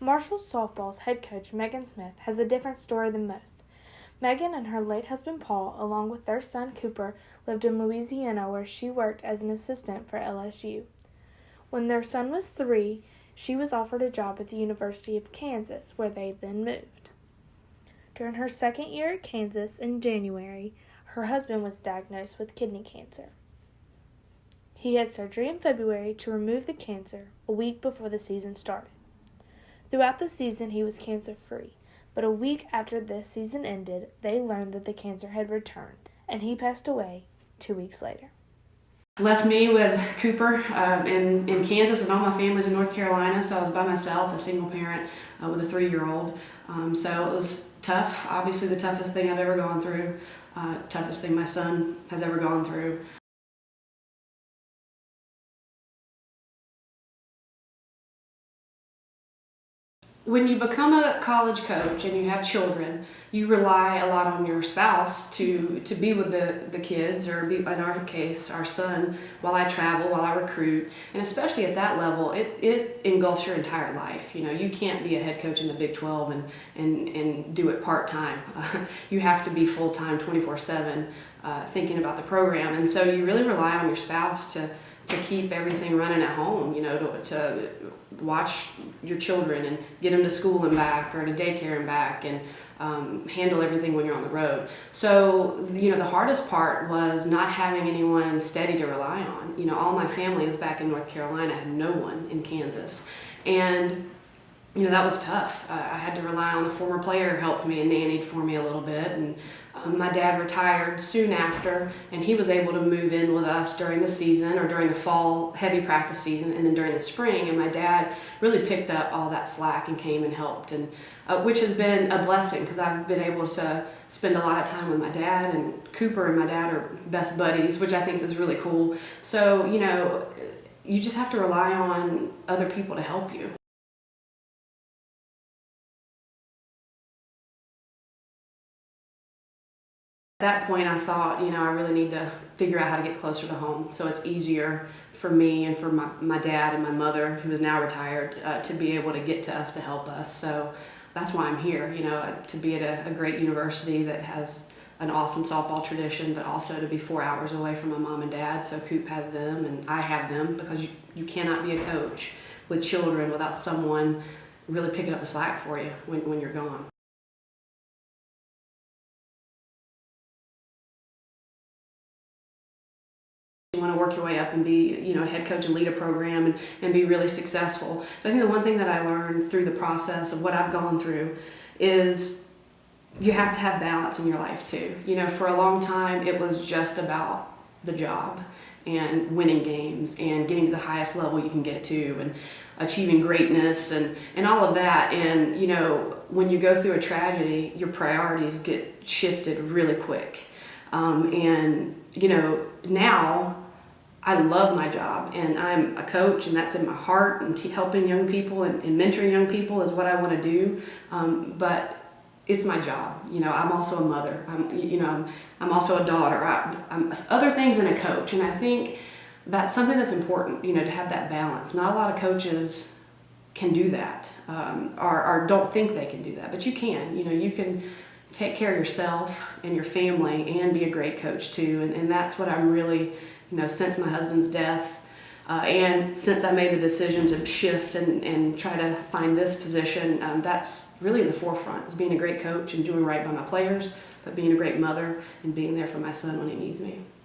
Marshall softball's head coach Megan Smith has a different story than most. Megan and her late husband Paul, along with their son Cooper, lived in Louisiana where she worked as an assistant for LSU. When their son was 3, she was offered a job at the University of Kansas, where they then moved. During her second year at Kansas in January, her husband was diagnosed with kidney cancer. He had surgery in February to remove the cancer a week before the season started. Throughout the season, he was cancer-free, but a week after this season ended, they learned that the cancer had returned, and he passed away 2 weeks later. Left me with Cooper in Kansas, and all my family's in North Carolina, so I was by myself, a single parent with a 3-year-old. So it was tough, obviously the toughest thing I've ever gone through, toughest thing my son has ever gone through. When you become a college coach and you have children, you rely a lot on your spouse to be with the kids, or be, in our case, our son, while I travel, while I recruit. And especially at that level, it engulfs your entire life. You know, you can't be a head coach in the Big 12 and do it part-time. You have to be full-time, 24/7, thinking about the program. And so you really rely on your spouse to keep everything running at home, you know, to watch your children and get them to school and back, or to daycare and back, and handle everything when you're on the road. So, you know, the hardest part was not having anyone steady to rely on. You know, all my family is back in North Carolina. I had no one in Kansas. And, you know, that was tough. I had to rely on the former player who helped me and nannied for me a little bit. And my dad retired soon after, and he was able to move in with us during the season, or during the fall heavy practice season, and then during the spring. And my dad really picked up all that slack and came and helped, and which has been a blessing, because I've been able to spend a lot of time with my dad, and Cooper and my dad are best buddies, which I think is really cool. So, you know, you just have to rely on other people to help you. At that point, I thought, you know, I really need to figure out how to get closer to home, so it's easier for me and for my dad and my mother, who is now retired, to be able to get to us to help us. So that's why I'm here, you know, to be at a great university that has an awesome softball tradition, but also to be 4 hours away from my mom and dad. So Coop has them and I have them, because you cannot be a coach with children without someone really picking up the slack for you when you're gone. You want to work your way up and be, you know, a head coach and lead a program and be really successful. But I think the one thing that I learned through the process of what I've gone through is you have to have balance in your life too. You know, for a long time it was just about the job and winning games and getting to the highest level you can get to, and achieving greatness and all of that. And, you know, when you go through a tragedy, your priorities get shifted really quick. And, you know, now I love my job, and I'm a coach, and that's in my heart, and helping young people and mentoring young people is what I want to do. But it's my job. You know, I'm also a mother. I'm also a daughter. I'm other things than a coach, and I think that's something that's important, you know, to have that balance. Not a lot of coaches can do that, or don't think they can do that, but you can. You know, you can take care of yourself and your family and be a great coach too. And that's what I'm really, you know, since my husband's death, and since I made the decision to shift and try to find this position, that's really in the forefront, is being a great coach and doing right by my players, but being a great mother and being there for my son when he needs me.